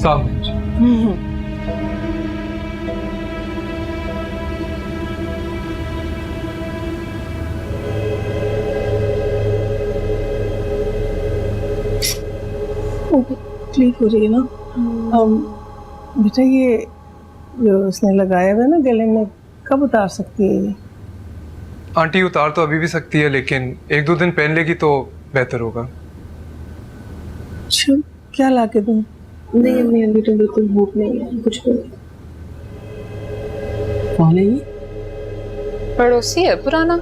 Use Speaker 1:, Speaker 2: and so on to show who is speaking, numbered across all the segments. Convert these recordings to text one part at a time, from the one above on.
Speaker 1: काम है मुझे।
Speaker 2: तकलीफ हो रही है ना। बेटा ये जो उसने लगाया हुआ है ना गले में, कब उतार सकती है ये?
Speaker 1: आंटी उतार तो अभी भी सकती है, लेकिन 1-2 दिन पहन लेगी तो बेहतर होगा।
Speaker 2: अच्छा, क्या ला के दूं?
Speaker 3: नहीं अम्मी, अभी तो बिल्कुल भूख नहीं है, कुछ भी नहीं।
Speaker 4: कौन है ये?
Speaker 3: पड़ोसी है पुराना।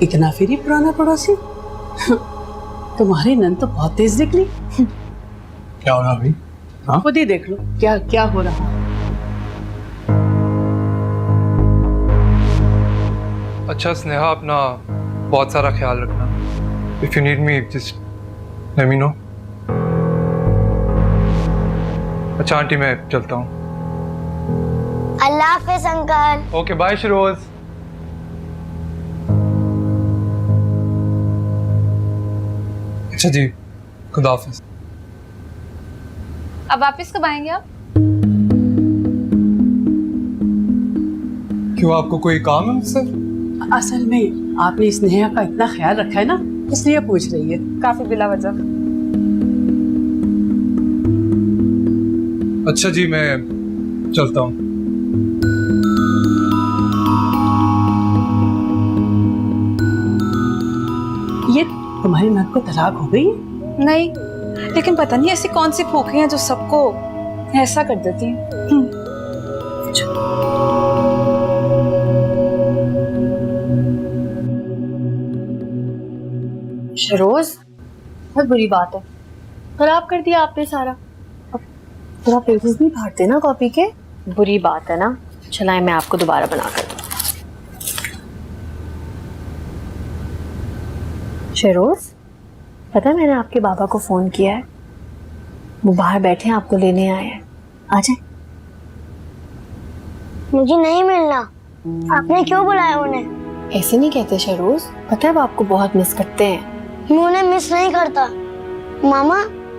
Speaker 4: इतना फिर ही पुराना पड़ोसी? तुम्हारी नंद तो बहुत तेज निकली।
Speaker 1: क्या हो रहा भाई? हाँ
Speaker 4: खुद ही देख लो क्या क्या हो रहा है।
Speaker 1: अच्छा स्नेहा, अपना बहुत सारा ख्याल रखना। If you need me just let me know. अच्छा आंटी मैं चलता हूँ।
Speaker 5: अल्लाह हाफिज अंकल।
Speaker 1: Okay bye Shiroz. अच्छा जी, खुदा हाफिज।
Speaker 3: अब वापस कब आएंगे आप?
Speaker 1: क्यों, आपको कोई काम है मुझसे?
Speaker 4: असल में आपने स्नेहा का इतना ख्याल रखा है ना, इसलिए पूछ रही है।
Speaker 3: काफी बिला वजह।
Speaker 1: अच्छा जी मैं चलता हूँ।
Speaker 4: ये तुम्हारी नंद को तलाक हो गई?
Speaker 3: नहीं, लेकिन पता नहीं ऐसी कौन सी भूखें हैं जो सबको ऐसा कर देती हैं।
Speaker 6: शरोज, बहुत बुरी बात है, खराब कर दिया आपने सारा। अब थोड़ा पेजेस भी फाड़ते ना कॉपी के, बुरी बात है ना। चलाएं मैं आपको दोबारा बना कर दूं। शरोज, पता है मैंने आपके बाबा को फोन किया है, वो बाहर बैठे हैं, आपको लेने आए हैं, आ जाए।
Speaker 5: मुझे नहीं मिलना। आपने क्यों बुलाया उन्हें?
Speaker 6: ऐसे नहीं कहते शरोज, पता है वो आपको बहुत मिस करते हैं।
Speaker 5: मैं उन्हें मिस नहीं करता मामा,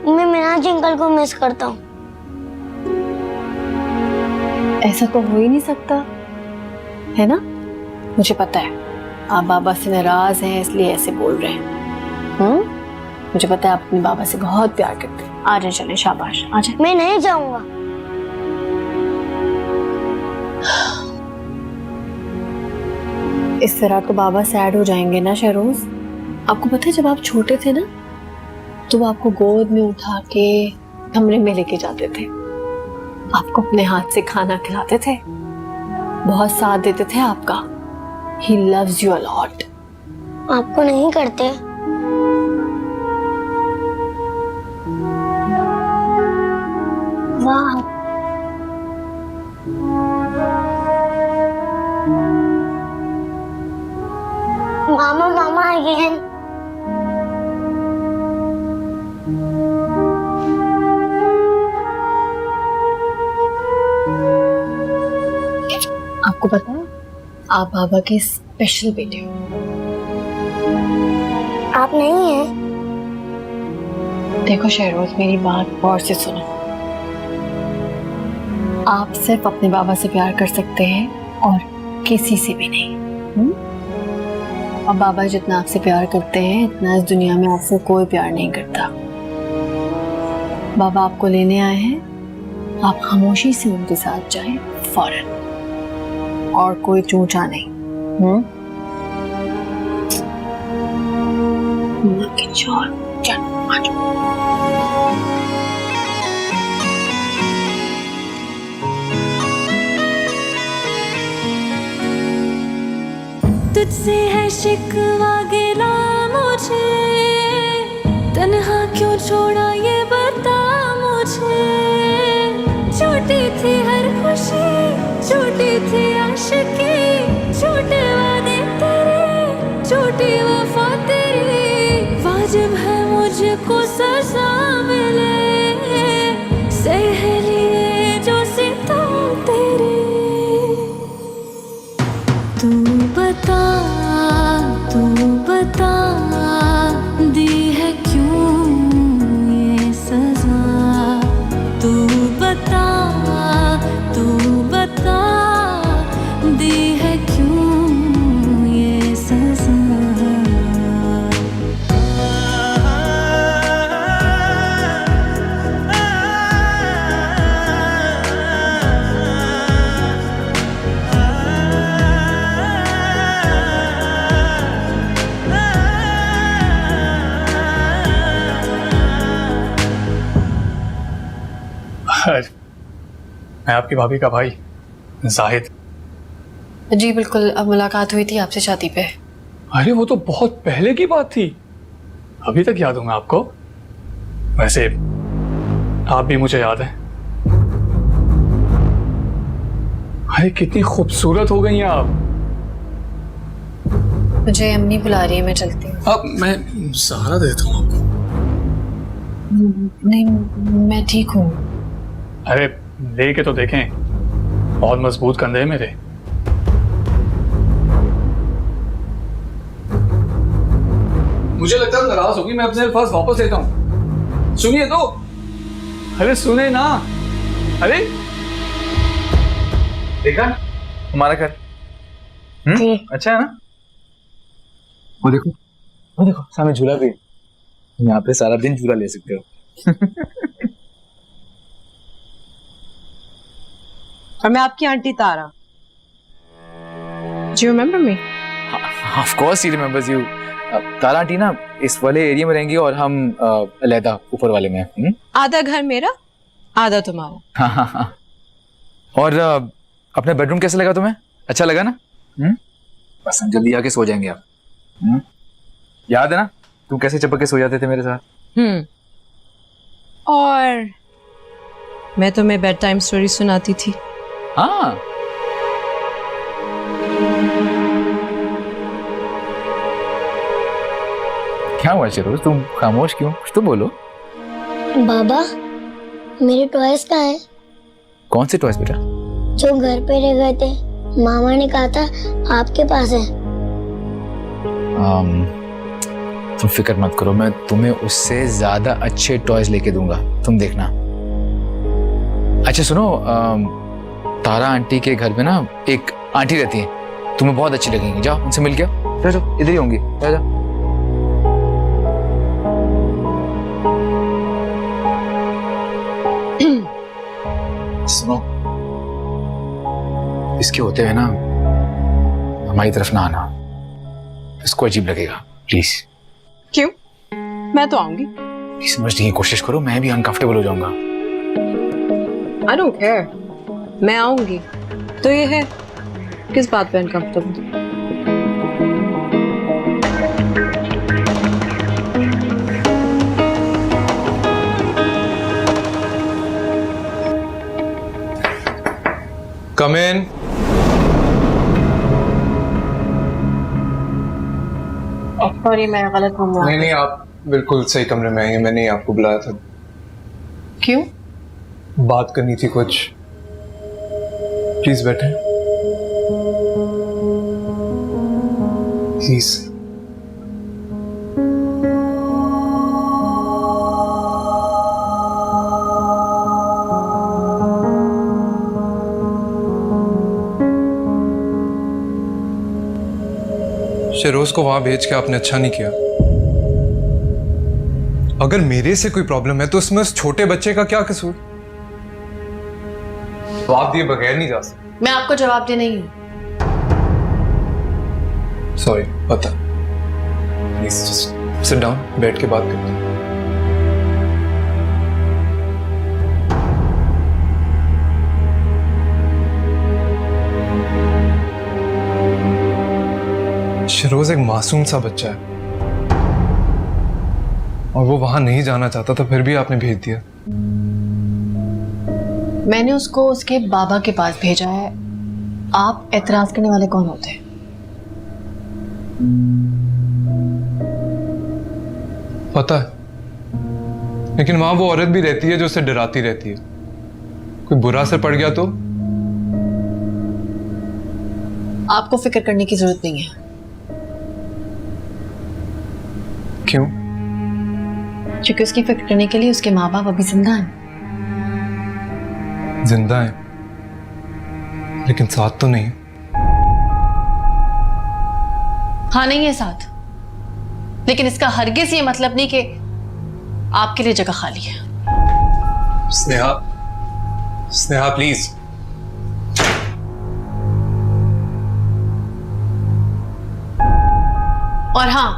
Speaker 5: मैं मीनाज अंकल को मिस करता हूँ।
Speaker 6: ऐसा तो हो ही नहीं सकता है ना। मुझे पता है आप बाबा से नाराज हैं, इसलिए ऐसे बोल रहे हैं। मुझे पता है आप अपने बाबा से बहुत प्यार करते हैं। आ जाए, चले, शाबाश, आ जाए।
Speaker 5: मैं नहीं जाऊंगा।
Speaker 6: इस तरह तो बाबा सैड हो जाएंगे ना शहरोज। आपको पता है जब आप छोटे थे ना, तो वो आपको गोद में उठा के कमरे में लेके जाते थे, आपको अपने हाथ से खाना खिलाते थे, बहुत साथ देते थे आपका। He loves you a lot.
Speaker 5: आपको नहीं करते? वाह, मामा मामा अगेन।
Speaker 6: आपको पता है आप बाबा के स्पेशल बेटे हो।
Speaker 5: आप नहीं हैं?
Speaker 6: देखो शहरोज, मेरी बात गौर से सुनो। आप सिर्फ अपने बाबा से प्यार कर सकते हैं और किसी से भी नहीं। और बाबा जितना आपसे प्यार करते हैं, इतना इस दुनिया में आपसे कोई प्यार नहीं करता। बाबा आपको लेने आए हैं, आप खामोशी से उनके साथ जाएं फौरन, और कोई चूचा नहीं।
Speaker 7: तुझसे है शिकवा गिला मुझे, तन्हा क्यों छोड़ा ये बता मुझे। छोटी थी हर खुशी, छोटी थी आशिकी, छोटे वादे तेरे, छोटी वफा तेरी। वाजिब है मुझको सजा मिले, सह लिए जो सितम तेरे। तू बता, तू बता, दी है क्यों ये सजा। तू
Speaker 8: मैं आपकी भाभी का भाई जाहिद।
Speaker 6: जी बिल्कुल, अब मुलाकात हुई थी आपसे शादी पे।
Speaker 8: अरे वो तो बहुत पहले की बात थी, अभी तक याद हूँ मैं आपको। वैसे आप भी मुझे याद हैं। अरे कितनी खूबसूरत हो गई हैं आप।
Speaker 6: मुझे अम्मी बुला रही है, मैं चलती हूँ।
Speaker 8: अब मैं सहारा देता हूँ आपको।
Speaker 6: नहीं, मैं ठीक हूँ।
Speaker 8: अरे लेके तो देखें, बहुत मजबूत कंधे हैं मेरे। मुझे लगता है नाराज होगी, मैं अपने अल्फाज वापस लेता हूँ। सुनिए तो, अरे सुने ना। अरे देखा हमारा घर अच्छा है ना। वो देखो सामने झूला भी है। यहाँ पे सारा दिन झूला ले सकते हो।
Speaker 9: और मैं आपकी aunty Tara. Do you remember me?
Speaker 10: Of course he remembers you. Tara aunty ना इस वाले एरिया में रहेंगी और हम अलहदा ऊपर वाले में हैं।
Speaker 9: आधा घर मेरा, आधा तुम्हारा।
Speaker 10: हाँ। और अपना बेडरूम कैसा लगा तुम्हें? अच्छा लगा ना? बस हम जल्दी आके सो जाएंगे आप। याद है ना तुम कैसे चिपक के सो जाते थे मेरे साथ?
Speaker 9: और मैं तुम्हें बेड टाइम स्टोरी सुनाती थी।
Speaker 10: हाँ। क्या हुआ शेरोज, तुम खामोश क्यों? कुछ तो बोलो।
Speaker 5: बाबा, मेरे टॉयज कहाँ हैं?
Speaker 10: कौन से टॉयज बेटा?
Speaker 5: जो घर पे रह गए थे, मामा ने कहा था आपके पास है।
Speaker 10: तुम फिक्र मत करो, मैं तुम्हें उससे ज्यादा अच्छे टॉयज लेके दूंगा, तुम देखना। अच्छा सुनो, तारा आंटी के घर में ना एक आंटी रहती है, तुम्हें बहुत अच्छी लगेंगी। जाओ उनसे मिल गया। जाओ इधर ही होंगी। जाओ। सुनो, इसके होते हुए ना हमारी तरफ ना आना, इसको अजीब लगेगा। प्लीज।
Speaker 9: क्यों? मैं तो आऊंगी।
Speaker 10: समझने की कोशिश करो, मैं भी अनकंफर्टेबल हो जाऊंगा।
Speaker 9: I don't care. मैं आऊंगी तो ये है, किस बात पे अनकंफर्टेबल?
Speaker 1: Come in.
Speaker 9: सॉरी, मैं गलत रूम में।
Speaker 1: नहीं, आप बिल्कुल सही कमरे में आएंगे। मैंने आपको बुलाया था।
Speaker 9: क्यों?
Speaker 1: बात करनी थी कुछ। प्लीज बैठे। प्लीज। शेरोज को वहां भेज के आपने अच्छा नहीं किया। अगर मेरे से कोई प्रॉब्लम है तो उसमें उस छोटे बच्चे का क्या कसूर? जवाब दिए बगैर नहीं जा सकते।
Speaker 6: मैं आपको जवाब दे नहीं हूँ।
Speaker 1: सॉरी, पता। प्लीज जस्ट सिट डाउन, बैठ के बात करते हैं। शिरोज एक मासूम सा बच्चा है और वो वहां नहीं जाना चाहता था, फिर भी आपने भेज दिया।
Speaker 6: मैंने उसको उसके बाबा के पास भेजा है। आप एतराज करने वाले कौन होते हैं?
Speaker 1: पता है, लेकिन वहां वो औरत भी रहती है जो उसे डराती रहती है। कोई बुरा असर पड़ गया तो?
Speaker 6: आपको फिक्र करने की जरूरत नहीं है।
Speaker 1: क्यों?
Speaker 6: क्योंकि उसकी फिक्र करने के लिए उसके माँ बाप अभी जिंदा हैं।
Speaker 1: जिंदा है लेकिन साथ तो नहीं।
Speaker 6: हाँ, नहीं है साथ, लेकिन इसका हरगिज ये मतलब नहीं कि आपके लिए जगह खाली है।
Speaker 1: स्नेहा, स्नेहा प्लीज।
Speaker 6: और हाँ,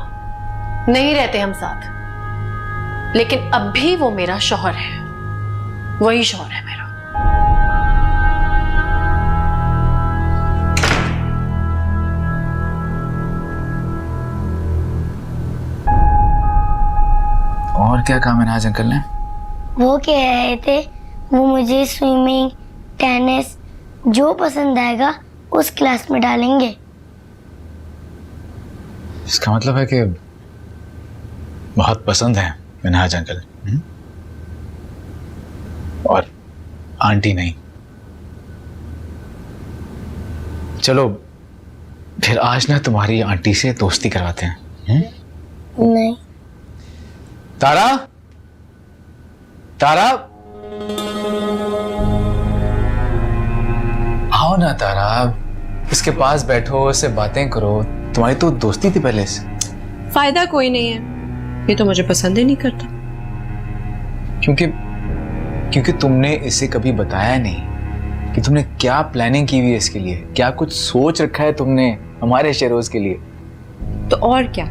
Speaker 6: नहीं रहते हम साथ, लेकिन अब भी वो मेरा शौहर है। वही शौहर है मेरा।
Speaker 10: क्या कहा मिनहाज अंकल ने?
Speaker 5: वो कह रहे थे वो मुझे स्विमिंग, टेनिस जो पसंद आएगा उस क्लास में डालेंगे।
Speaker 10: इसका मतलब है कि बहुत पसंद है मिनहाज अंकल। और आंटी नहीं। चलो फिर आज ना तुम्हारी आंटी से दोस्ती करवाते हैं।
Speaker 5: नहीं।
Speaker 10: तारा, तारा, आओ ना तारा, इसके पास बैठो, इससे बातें करो। तुम्हारी तो दोस्ती थी पहले से।
Speaker 9: फायदा कोई नहीं है, ये तो मुझे पसंद ही नहीं करता।
Speaker 10: क्योंकि तुमने इसे कभी बताया नहीं कि तुमने क्या प्लानिंग की हुई है इसके लिए, क्या कुछ सोच रखा है तुमने हमारे शेरोज के लिए।
Speaker 9: तो और क्या,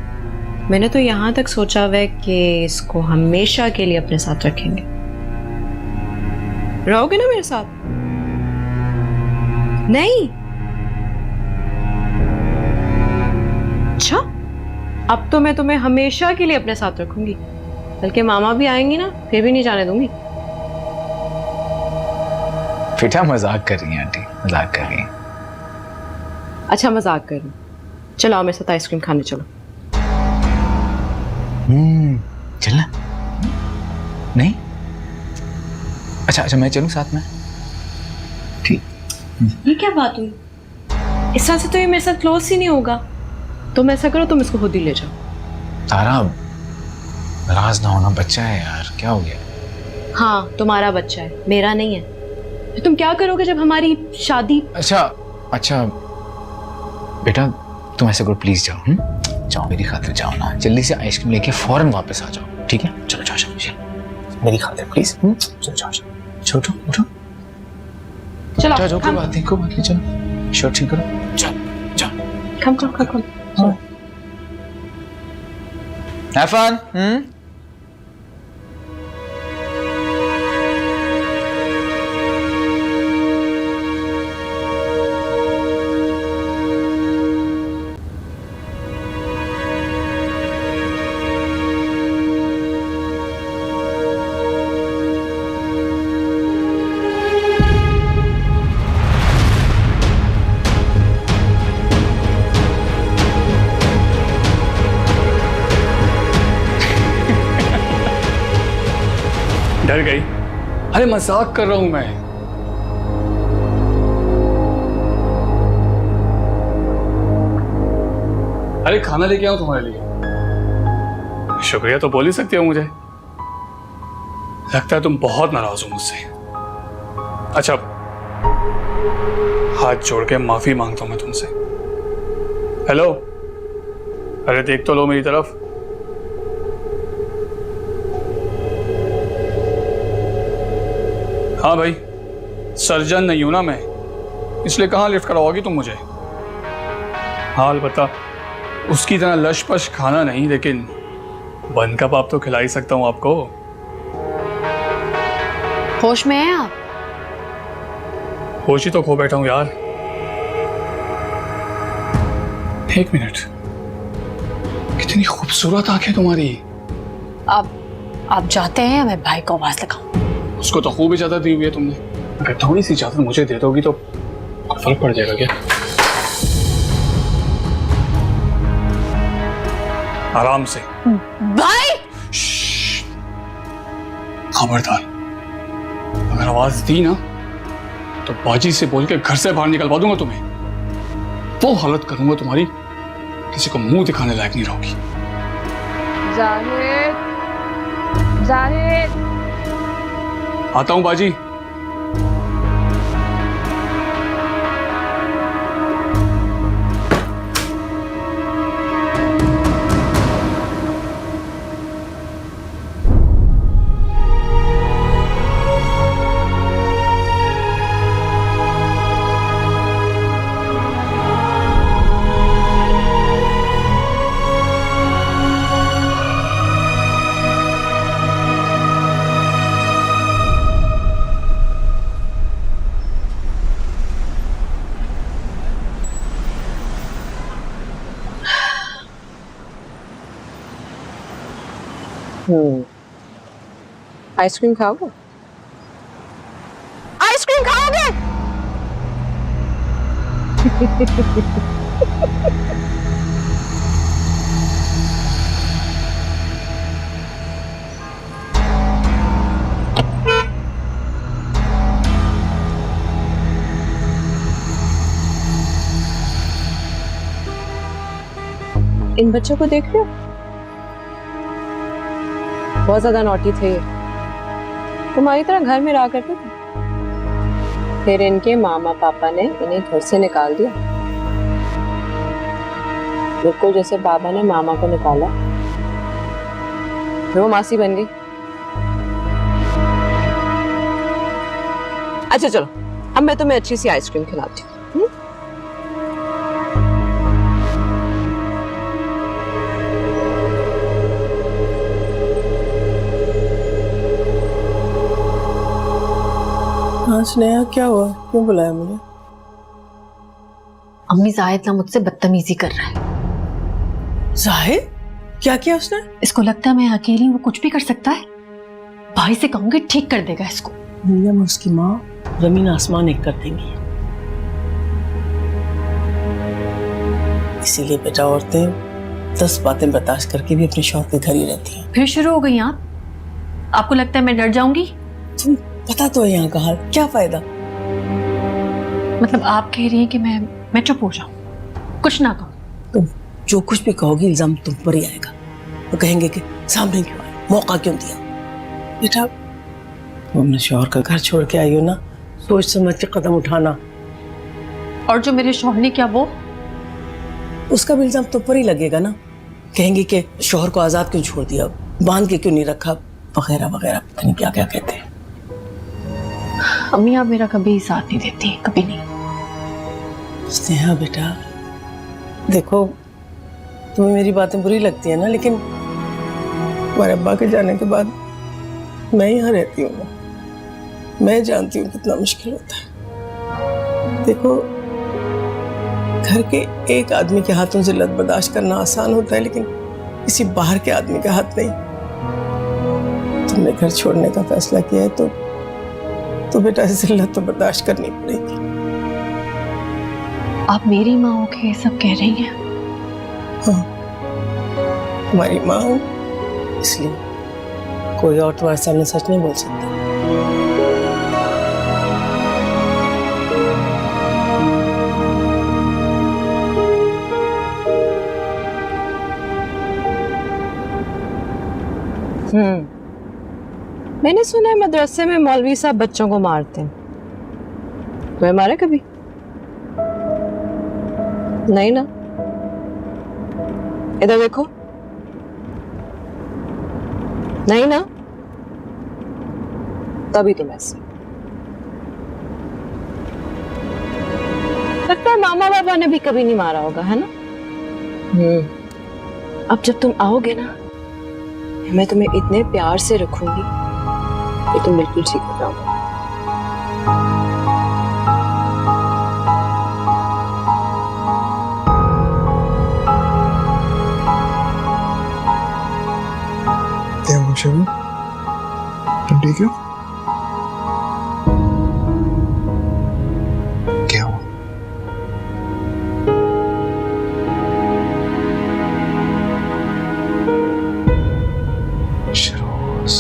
Speaker 9: मैंने तो यहाँ तक सोचा हुआ है कि इसको हमेशा के लिए अपने साथ रखेंगे। रहोगे ना मेरे साथ? नहीं? अच्छा, अब तो मैं तुम्हें हमेशा के लिए अपने साथ रखूंगी, बल्कि मामा भी आएंगी ना फिर भी नहीं जाने दूंगी।
Speaker 10: बेटा मजाक कर रही है आंटी, मजाक कर रही है।
Speaker 9: अच्छा मजाक कर रही, चलो आओ मेरे साथ आइसक्रीम खाने चलो।
Speaker 10: चलना? नहीं? अच्छा मैं चलूं साथ में? ठीक।
Speaker 9: ये क्या बात हुई? इस साल से तो ये मेरे साथ क्लोज ही नहीं होगा। तुम ऐसा करो, तुम इसको खुद ही ले जाओ।
Speaker 10: तारा, नाराज ना होना, बच्चा है यार, क्या हो गया?
Speaker 9: हाँ तुम्हारा बच्चा है, मेरा नहीं है। तो तुम क्या करोगे जब हमारी शादी?
Speaker 10: अच्छा बेटा तुम ऐसे करो, प्लीज जाओ। जाओ मेरी खातिर, जाओ ना, जल्दी से आइसक्रीम लेके फौरन वापस आ जाओ, ठीक है? चलो जाओ मेरी खातिर प्लीज। चलो जाओ छोटो उठो,
Speaker 9: चलो
Speaker 10: जाओ, कोई बात नहीं, चलो शर्ट ठीक करो, जाओ।
Speaker 9: कम
Speaker 10: Have fun.
Speaker 11: डर गई? अरे मजाक कर रहा हूं मैं। अरे खाना लेके आऊं तुम्हारे लिए। शुक्रिया तो बोल ही सकती हो मुझे। लगता है तुम बहुत नाराज हो मुझसे। अच्छा हाथ जोड़ के माफी मांगता हूं मैं तुमसे। हेलो, अरे देख तो लो मेरी तरफ। हाँ भाई, सर्जन नहीं हूं ना मैं, इसलिए कहाँ लिफ्ट करवाओगी तुम मुझे? हाँ अलबत्ता उसकी तरह लश पश खाना नहीं, लेकिन बन का पाप तो खिला ही सकता हूं आपको।
Speaker 9: होश में हैं आप?
Speaker 11: होश ही तो खो बैठा हूं यार। एक मिनट, कितनी खूबसूरत आंखें तुम्हारी।
Speaker 6: आप जाते हैं, मैं भाई को आवाज लगाऊं?
Speaker 11: उसको तो खूब इजाजत दी हुई है तुमने, अगर थोड़ी सी इजाजत मुझे दे दोगी तो फर्क पड़ जाएगा क्या? आराम से
Speaker 6: भाई।
Speaker 11: खबरदार, अगर आवाज दी ना तो बाजी से बोल के घर से बाहर निकलवा दूंगा तुम्हें। वो हालत करूंगा तुम्हारी, किसी को मुंह दिखाने लायक नहीं रहोगी।
Speaker 9: जाहिद
Speaker 11: आता हूं बाजी।
Speaker 9: आइसक्रीम खाओगे? आइसक्रीम खाओगे? इन बच्चों को देख रहे हो? बहुत ज्यादा नॉटी थे ये। तुम्हारी तरह घर में रहा करते थे, फिर इनके मामा पापा ने इन्हें घर से निकाल दिया, बिल्कुल जैसे बाबा ने मामा को निकाला, फिर वो मासी बन गई। अच्छा चलो, अब मैं तुम्हें अच्छी सी आइसक्रीम खिलाती हूँ।
Speaker 2: हाँ स्नेहा, क्या हुआ? क्यों बुलाया मुझे?
Speaker 6: अम्मी जाहिद ना मुझसे बदतमीजी कर रहा है।
Speaker 2: जाहिद? क्या किया उसने?
Speaker 6: इसको लगता है मैं अकेली हूँ, वो कुछ भी कर सकता है। भाई से कहूंगी ठीक कर देगा इसको।
Speaker 2: नीलम और उसकी माँ जमीन आसमान एक कर देंगी। इसीलिए बेटा औरतें 10 बातें बर्दाश्त करके भी अपने शौहर के घर ही रहती हैं।
Speaker 6: फिर शुरू हो गई आप? आपको लगता है मैं डर जाऊंगी?
Speaker 2: तुम पता तो है यहाँ का हाल, क्या फायदा?
Speaker 6: मतलब आप कह रही हैं कि मैं चुप हो जाऊं, कुछ ना कहूं?
Speaker 2: तुम जो कुछ भी कहोगी इल्जाम तुम पर ही आएगा। वो कहेंगे कि सामने क्यों आए, मौका क्यों दिया? बेटा तुम अपने शौहर का घर छोड़ के आई हो ना, सोच समझ के कदम उठाना।
Speaker 6: और जो मेरे शौहर ने किया वो?
Speaker 2: उसका भी इल्जाम तुम पर ही लगेगा ना। कहेंगे कि शौहर को आजाद क्यों छोड़ दिया, बांध के क्यों नहीं रखा, वगैरह वगैरह, पता नहीं क्या क्या कहते हैं।
Speaker 6: अम्मी आप मेरा कभी साथ नहीं देती, कभी नहीं।
Speaker 2: स्नेहा बेटा देखो, तुम्हें मेरी बातें बुरी लगती है ना, लेकिन तुम्हारे अब्बा के जाने के बाद मैं यहाँ रहती हूँ ना, मैं जानती हूँ कितना मुश्किल होता है। देखो घर के एक आदमी के हाथों से लत बर्दाश्त करना आसान होता है, लेकिन किसी बाहर के आदमी का हाथ नहीं। तुमने घर छोड़ने का फैसला किया है तो बेटा जिल्लत तो बर्दाश्त करनी पड़ेगी।
Speaker 6: आप मेरी माँ हो के सब कह रही हैं?
Speaker 2: हाँ, तुम्हारी माँ हूँ इसलिए, कोई और तुम्हारे सामने सच नहीं बोल सकता।
Speaker 9: मैंने सुना है मदरसे में मौलवी साहब बच्चों को मारते हैं। तुम्हें मारे कभी? नहीं ना? इधर देखो। नहीं ना? तभी तुम ऐसे। लगता है मामा बाबा ने भी कभी नहीं मारा होगा, है ना? अब जब तुम आओगे ना, मैं तुम्हें इतने प्यार से रखूंगी कि तुम बिल्कुल ठीक हो जाओगे।
Speaker 12: तुम ठीक हो? क्या हुआ? शरोज,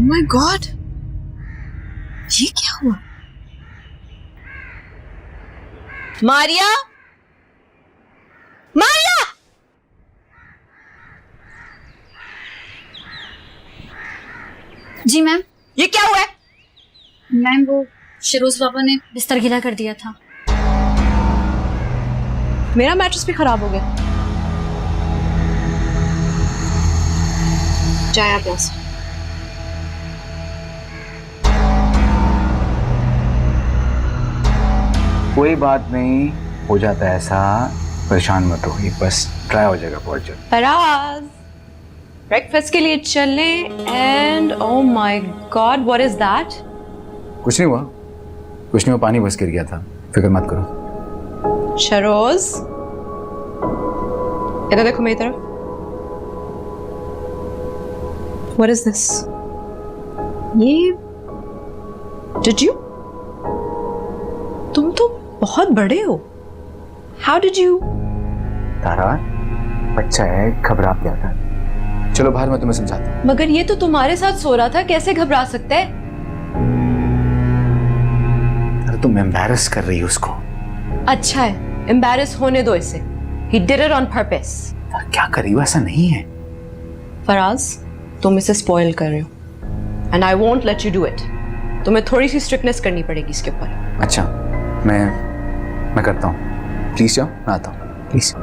Speaker 3: माय गॉड, ये क्या हुआ? मारिया, मारिया!
Speaker 7: जी मैम।
Speaker 3: ये क्या हुआ है?
Speaker 7: मैम वो शरोज बाबा ने बिस्तर गीला कर दिया था।
Speaker 9: मेरा मैट्रेस भी खराब हो गया। जाया प्लस।
Speaker 10: कोई बात नहीं, हो जाता है ऐसा, परेशान मत हो, ये बस ट्राई हो जाएगा बहुत जल्द।
Speaker 9: फराज, ब्रेकफास्ट के लिए चलें and oh my God what is that?
Speaker 10: कुछ नहीं हुआ, पानी बस गिर गया था, फिक्र मत करो।
Speaker 9: शरोज इधर देखो मेरी तरफ। What is this? ये डिड यू? तुम तो बहुत बड़े हो। How did you?
Speaker 10: तारा बच्चा है, घबरा गया था। चलो बाहर, मैं तुम्हें समझाता हूँ।
Speaker 9: मगर ये तो तुम्हारे साथ सो रहा था, कैसे घबरा सकता है?
Speaker 10: अरे तुम एम्बैरस कर रही हो उसको।
Speaker 9: अच्छा है, एम्बैरस होने दो इसे। He did it on purpose.
Speaker 10: क्या कर रही हो, ऐसा नहीं है।
Speaker 9: फराज, तुम इसे स्पॉइल कर रहे हो and I won't let you do it. तुम्हें थोड़ी सी स्ट्रिक्टनेस करनी पड़ेगी इसके ऊपर।
Speaker 10: अच्छा, मैं करता हूँ। प्लीज जाओ, मैं आता हूँ प्लीज।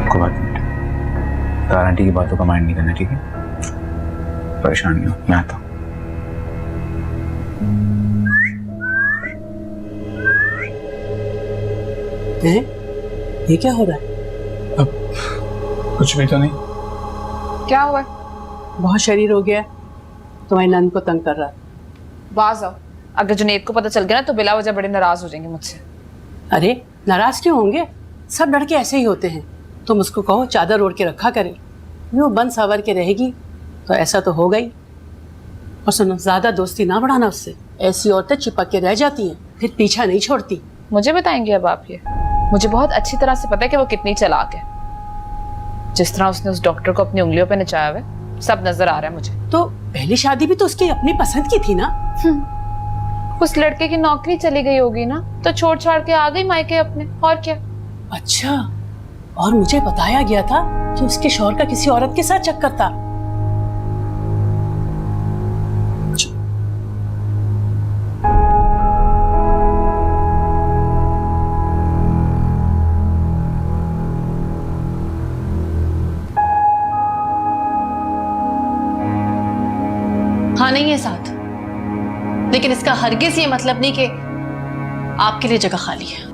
Speaker 10: कोई बात नहीं, तारा आंटी की बातों का माइंड नहीं करना, ठीक है? परेशान नहीं हो, मैं आता हूँ।
Speaker 4: ये क्या हो रहा है?
Speaker 11: कुछ भी तो नहीं।
Speaker 3: क्या हुआ?
Speaker 4: बहुत शरीर हो गया, तुम्हारी नंद को तंग कर रहा है।
Speaker 3: बाज आओ, अगर जुनेद को पता चल गया ना तो बिला वजह बड़े नाराज हो जाएंगे मुझसे।
Speaker 4: अरे नाराज क्यों होंगे? सब लड़के ऐसे ही होते हैं। तुम उसको कहो चादर ओढ़ के रखा करे, यूँ बंद सावर के रहेगी तो ऐसा तो होगा ही। और सुनो, ज्यादा दोस्ती ना बढ़ाना उससे। ऐसी औरतें चिपक के रह जाती हैं, फिर पीछा नहीं छोड़ती।
Speaker 3: मुझे बताएंगे अब आप ये? मुझे बहुत अच्छी तरह से पता है कि वो कितनी चालाक है। जिस तरह उसने उस डॉक्टर को अपनी उंगलियों पे नचाया हुआ है, सब नजर आ रहा है मुझे।
Speaker 4: तो पहली शादी भी तो उसकी अपनी पसंद की थी ना।
Speaker 3: उस लड़के की नौकरी चली गई होगी ना, तो छोड़ छाड़ के आ गई मायके अपने, और क्या।
Speaker 4: अच्छा, और मुझे बताया गया था कि उसके शौहर का किसी औरत के साथ चक्कर था।
Speaker 6: हाँ नहीं है साथ, लेकिन इसका हरगिज ये मतलब नहीं कि आपके लिए जगह खाली है।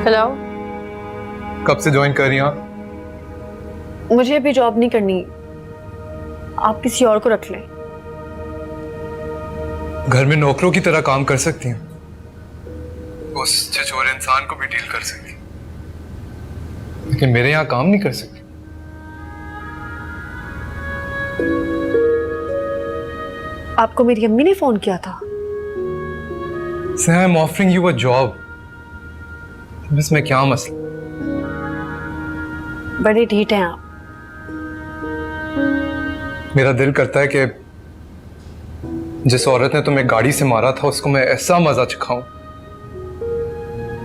Speaker 9: हेलो,
Speaker 1: कब से ज्वाइन कर रही हैं आप?
Speaker 6: मुझे अभी जॉब नहीं करनी, आप किसी और को रख लें।
Speaker 1: घर में नौकरों की तरह काम कर सकती हैं, उस छिछोरे इंसान को भी डील कर सकती, लेकिन मेरे यहाँ काम नहीं कर सकती।
Speaker 6: आपको मेरी अम्मी ने फोन किया था?
Speaker 1: I am offering you a job, इसमें क्या मसला?
Speaker 6: बड़े ढीठ हैं आप।
Speaker 1: मेरा दिल करता है कि जिस औरत ने तुम्हें गाड़ी से मारा था उसको मैं ऐसा मजा चखाऊं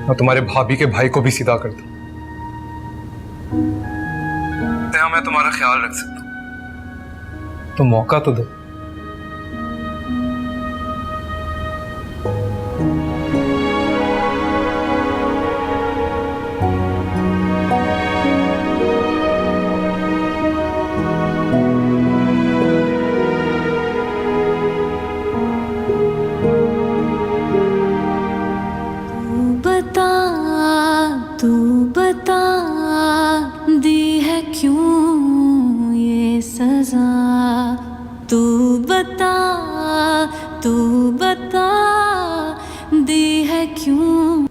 Speaker 1: और तुम्हारे भाभी के भाई को भी सीधा कर दूं। मैं तुम्हारा ख्याल रख सकता हूं, तो मौका तो दो।
Speaker 13: तू बता दी है क्यों ये सजा, तू बता दी है क्यों।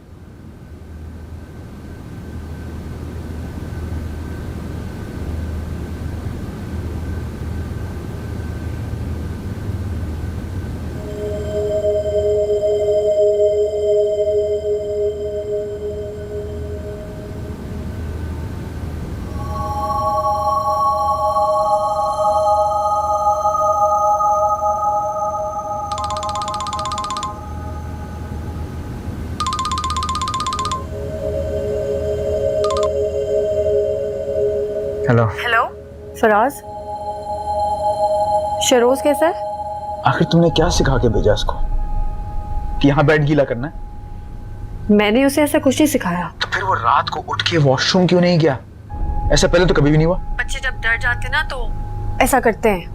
Speaker 10: हेलो।
Speaker 3: हेलो,
Speaker 6: फराज, शरोज कैसा है?
Speaker 8: आखिर तुमने क्या सिखा के भेजा इसको कि यहाँ बेड गीला करना है?
Speaker 6: मैंने उसे ऐसा कुछ नहीं सिखाया।
Speaker 8: तो फिर वो रात को उठ के वॉशरूम क्यों नहीं गया? ऐसा पहले तो कभी भी नहीं हुआ।
Speaker 6: बच्चे जब डर जाते ना तो ऐसा करते हैं।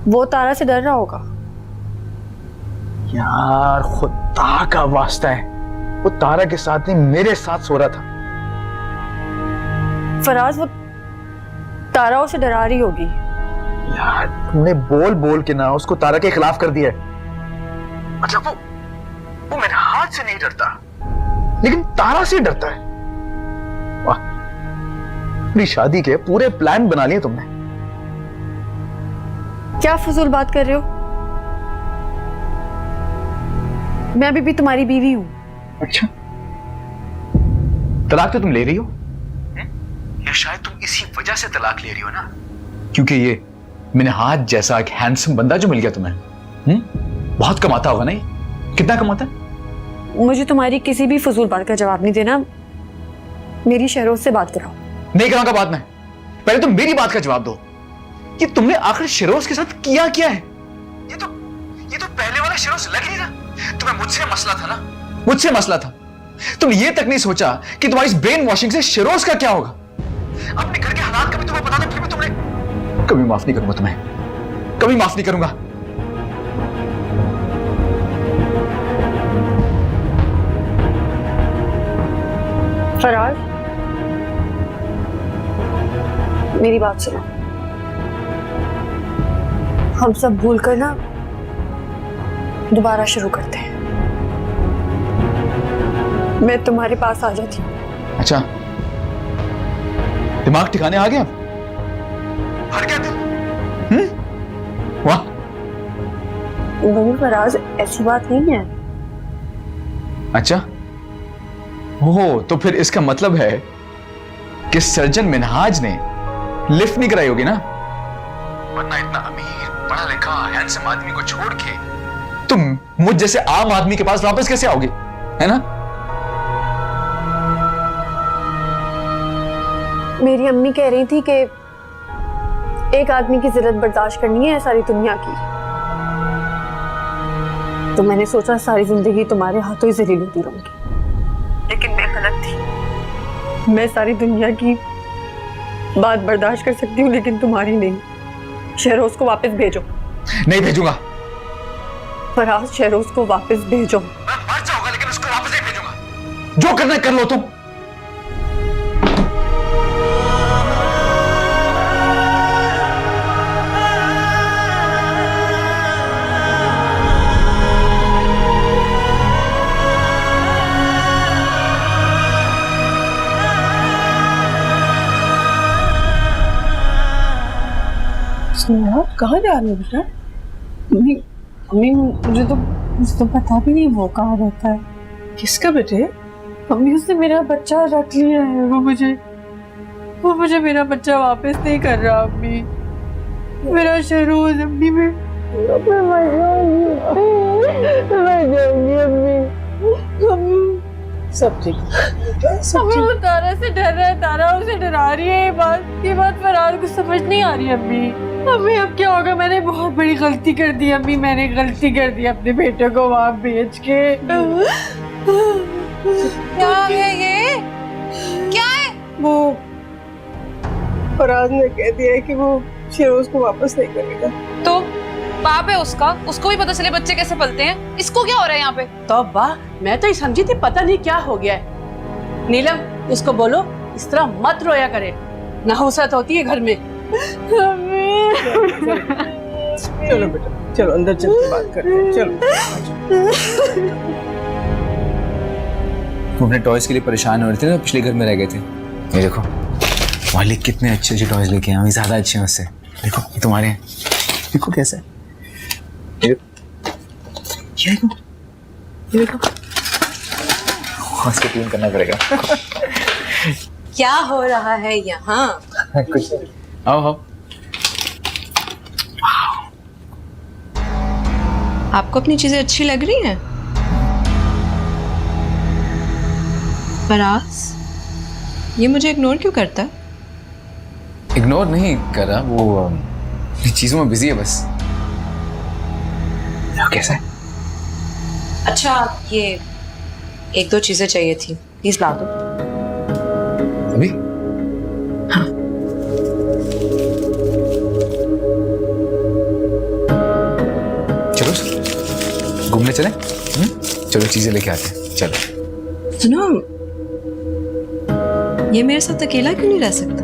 Speaker 6: वो तारा से डर रहा होगा।
Speaker 8: यार खुदा का वास्ता है, वो तारा के साथ नहीं मेरे साथ सो रहा था।
Speaker 6: फराज, वो तारा उसे डरा रही होगी।
Speaker 8: यार तुमने बोल बोल के ना उसको तारा के खिलाफ कर दिया है। मतलब वो मेरे हाथ से नहीं डरता, लेकिन तारा से डरता है। वाह, पूरी शादी के पूरे प्लान बना लिए तुमने।
Speaker 6: क्या फजूल बात कर रहे हो? मैं अभी भी तुम्हारी बीवी हूं।
Speaker 8: अच्छा, तलाक तो तुम ले रही हो? या शायद तुम इसी वजह से तलाक ले रही हो ना, क्योंकि ये मिनहाज जैसा एक हैंडसम बंदा जो मिल गया तुम्हें। बहुत कमाता होगा ना ये? कितना कमाता है?
Speaker 6: मुझे तुम्हारी किसी भी फजूल बात का जवाब नहीं देना। मेरी शहरोज से बात कराओ।
Speaker 8: नहीं कराऊंगा बात में। पहले तुम मेरी बात का जवाब दो कि तुमने आखिर शरोज के साथ किया है? ये तो पहले वाला शरोज लग नहीं रहा। तुम्हें मुझसे मसला था ना? मुझसे मसला था। तुम ये तक नहीं सोचा कि तुम्हारी इस ब्रेन वॉशिंग से शरोज का क्या होगा। अपने घर के हालात कभी तुम्हें पता नहीं, फिर भी तुमने। कभी माफ नहीं करूंगा तुम्हें, कभी माफ नहीं करूंगा।
Speaker 6: फराज, मेरी बात सुनो। हम सब भूल कर ना दोबारा शुरू करते हैं। मैं तुम्हारे पास आ जाती हूँ।
Speaker 8: अच्छा, दिमाग ठिकाने आ गया? हर क्या दिल? वाह।
Speaker 6: नहीं फराज, ऐसी बात नहीं है।
Speaker 8: अच्छा, ओह, तो फिर इसका मतलब है कि सर्जन मिनहाज ने लिफ्ट नहीं कराई होगी ना? वरना इतना अमीर, पढ़ा लिखा, हैंडसम आदमी को छोड़ के तुम मुझ जैसे आम आदमी के पास वापस कैसे आओगे, है ना?
Speaker 6: मेरी अम्मी कह रही थी कि एक आदमी की जिल्लत बर्दाश्त करनी है सारी दुनिया की, तो मैंने सोचा सारी जिंदगी तुम्हारे हाथों ही जलील होती रहूंगी। लेकिन मैं गलत थी। मैं सारी दुनिया की बात बर्दाश्त कर सकती हूँ, लेकिन तुम्हारी नहीं। शहरोज को वापस भेजो।
Speaker 8: नहीं भेजूंगा।
Speaker 6: फराज, शहरोज को वापस भेजो।
Speaker 8: मैं मर जाऊंगा लेकिन उसको वापस नहीं भेजूंगा। जो करना है कर लो तुम।
Speaker 2: कहाँ जा रहे हो बेटा?
Speaker 6: मम्मी, मुझे तो पता भी नहीं वो कहाँ रहता है।
Speaker 2: किसका बेटे?
Speaker 6: मम्मी, उसने मेरा बच्चा रख लिया है। वो मुझे मेरा बच्चा वापस नहीं कर रहा। अम्मी, मेरा शरोज। अम्मी, मैं मर जाऊंगी। अम्मी,
Speaker 2: सब ठीक
Speaker 6: अम्मी, वो तारा से डर रहा है। तारा उसे डरा रही है। ये बात फराज को समझ नहीं आ रही। अम्मी, अब क्या होगा? मैंने बहुत बड़ी गलती कर दी अम्मी। मैंने गलती कर दी अपने बेटे को वहां भेज के।
Speaker 3: क्या है ये? क्या है?
Speaker 2: वो फराज ने कह दिया है कि वो शरोज को वापस नहीं करेगा।
Speaker 3: तो बाप है उसका, उसको भी पता चले बच्चे कैसे पलते हैं। इसको क्या हो रहा है यहाँ पे?
Speaker 4: तो वाह, मैं तो ये समझी थी पता नहीं क्या हो गया है। नीलम, उसको बोलो इस तरह मत रोया करे, नहुसत होती है घर में।
Speaker 2: चलो बेटा, चलो अंदर चल के बात करते हैं। चलो।
Speaker 10: तुमने टॉयज के लिए परेशान हो रहे थे ना, पिछले घर में रह गए थे। ये देखो मालिक कितने अच्छे अच्छे टॉयज लेके आए, ज्यादा अच्छे हैं उससे। देखो ये तुम्हारे हैं, देखो कैसा है। ये देखो उसको क्लीन करना पड़ेगा।
Speaker 9: क्या हो रहा है यहाँ?
Speaker 10: कुछ आओ।
Speaker 9: आपको अपनी चीजें अच्छी लग रही हैं? फराज, ये मुझे इग्नोर क्यों करता है?
Speaker 10: इग्नोर नहीं कर रहा, वो अपनी चीजों में बिजी है बस। कैसा है?
Speaker 9: अच्छा, ये एक दो चीजें चाहिए थी, प्लीज ला दो।
Speaker 10: अभी?
Speaker 9: हाँ।
Speaker 10: चलो घूमने चले? चलो चीजें लेके आते हैं, चलो।
Speaker 9: सुनो, ये मेरे साथ अकेला क्यों नहीं रह सकता?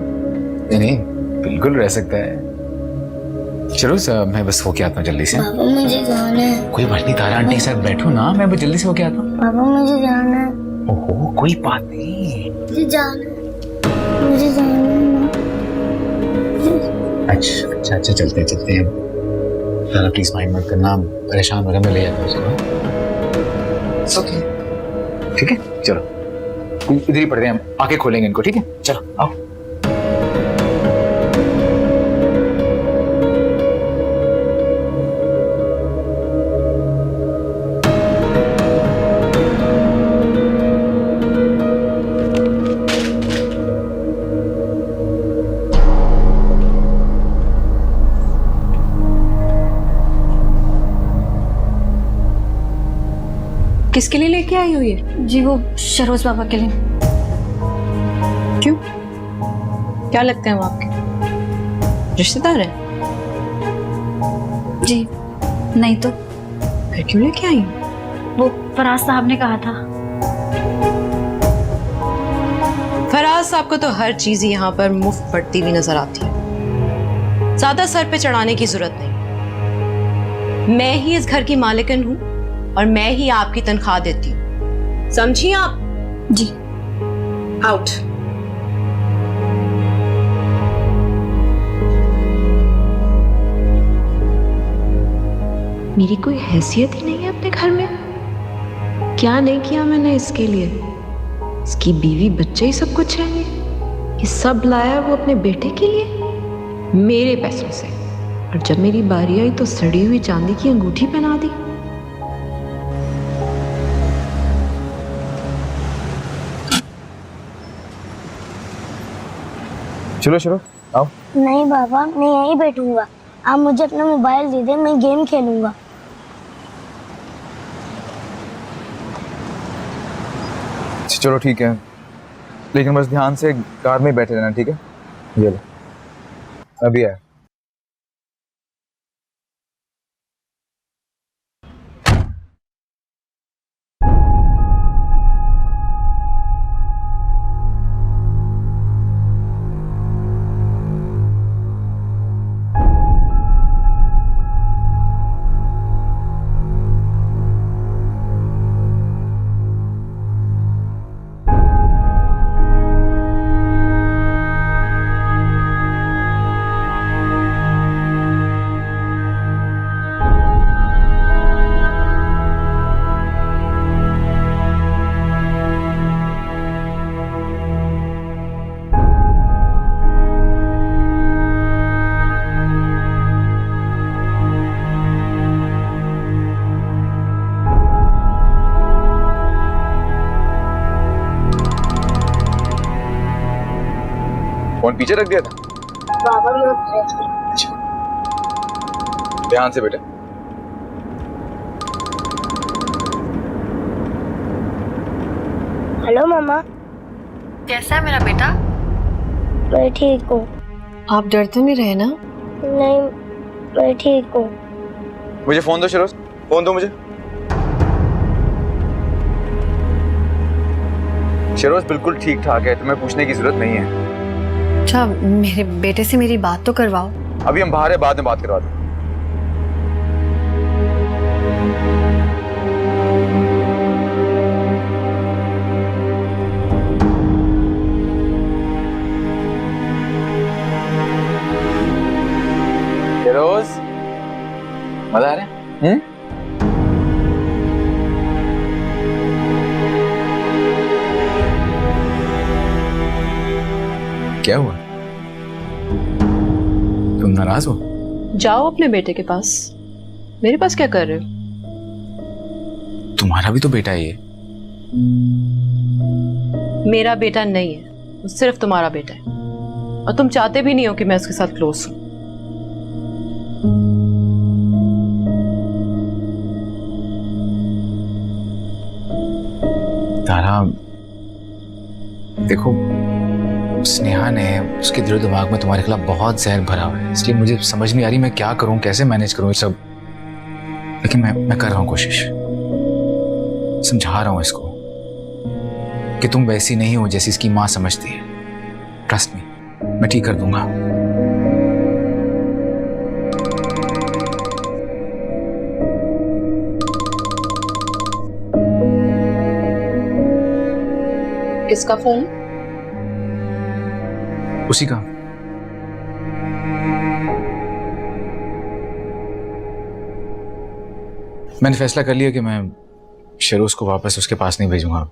Speaker 10: नहीं, बिल्कुल रह सकता है। चलो मैं बस होके आता हूँ जल्दी से।
Speaker 5: पापा मुझे जाना है।
Speaker 10: कोई बात नहीं, तारा आंटी के साथ बैठो ना, मैं बस जल्दी से होके आता हूँ।
Speaker 5: पापा मुझे जाना है।
Speaker 10: ओहो कोई बात नहीं।
Speaker 5: मुझे जाना है। मुझे जाना है।
Speaker 10: अच्छा चलते हैं। तारा प्लीज माइंड मत करना, परेशान हो रहा, मैं ले आता हूँ। चलो ओके, ठीक है, चलो इधर ही पड़ते हैं हम, आके खोलेंगे इनको, ठीक है? चलो आओ।
Speaker 9: किसके लिए लेके आई हो ये?
Speaker 7: जी वो शरोज बाबा के लिए।
Speaker 9: क्यों? क्या लगते हैं वो आपके? रिश्तेदार है?
Speaker 7: जी नहीं तो
Speaker 9: फिर क्यों लेके आई?
Speaker 7: वो फराज साहब ने कहा था।
Speaker 9: फराज साहब को तो हर चीज यहाँ पर मुफ्त पड़ती हुई नजर आती है, ज्यादा सर पे चढ़ाने की जरूरत नहीं। मैं ही इस घर की मालिकन हूँ और मैं ही आपकी तनख्वाह देती हूँ, समझी आप?
Speaker 7: जी।
Speaker 9: आउट। मेरी कोई हैसियत ही नहीं है अपने घर में? क्या नहीं किया मैंने इसके लिए? इसकी बीवी बच्चे ही सब कुछ है। ये सब लाया वो अपने बेटे के लिए मेरे पैसों से, और जब मेरी बारी आई तो सड़ी हुई चांदी की अंगूठी पहना दी।
Speaker 10: चलो आओ।
Speaker 5: नहीं बाबा, मैं यहीं बैठूंगा। आप मुझे अपना मोबाइल दे दे, मैं गेम खेलूंगा।
Speaker 12: चलो ठीक है, लेकिन बस ध्यान से कार में बैठे रहना, ठीक है? ये लो, अभी आया। फोन पीछे रख दिया था?
Speaker 5: बाबा
Speaker 12: ध्यान से बेटा।
Speaker 5: हेलो मामा।
Speaker 6: कैसा है मेरा बेटा?
Speaker 5: मैं ठीक हूँ।
Speaker 6: आप डरते नहीं रहे ना?
Speaker 5: नहीं, मैं ठीक हूँ।
Speaker 12: मुझे फोन दो शरोज, फोन दो मुझे। शरोज बिल्कुल ठीक ठाक है, तुम्हें पूछने की जरूरत नहीं है।
Speaker 6: अच्छा, मेरे बेटे से मेरी बात तो करवाओ।
Speaker 12: अभी हम बाहर है, बाद में बात करवा दो। शरोज मजा आ रहा है?
Speaker 10: क्या हुआ? तुम नाराज हो?
Speaker 9: जाओ अपने बेटे के पास, मेरे पास क्या कर रहे हो?
Speaker 10: तुम्हारा भी तो बेटा है ये।
Speaker 9: मेरा बेटा नहीं है, वो सिर्फ तुम्हारा बेटा है।
Speaker 4: और तुम चाहते भी नहीं हो कि मैं उसके साथ क्लोज हूं।
Speaker 10: तारा देखो, स्नेहा ने उसके दिलो दिमाग में तुम्हारे खिलाफ बहुत जहर भरा हुआ है, इसलिए मुझे समझ नहीं आ रही मैं क्या करूं, कैसे मैनेज करूं ये सब। लेकिन मैं कर रहा हूं कोशिश, समझा रहा हूं इसको कि तुम वैसी नहीं हो जैसी इसकी माँ समझती है। ट्रस्ट मी, मैं ठीक कर दूंगा।
Speaker 3: किसका फोन?
Speaker 10: उसी का। मैंने फैसला कर लिया कि मैं शेरोज को वापस उसके पास नहीं भेजूंगा।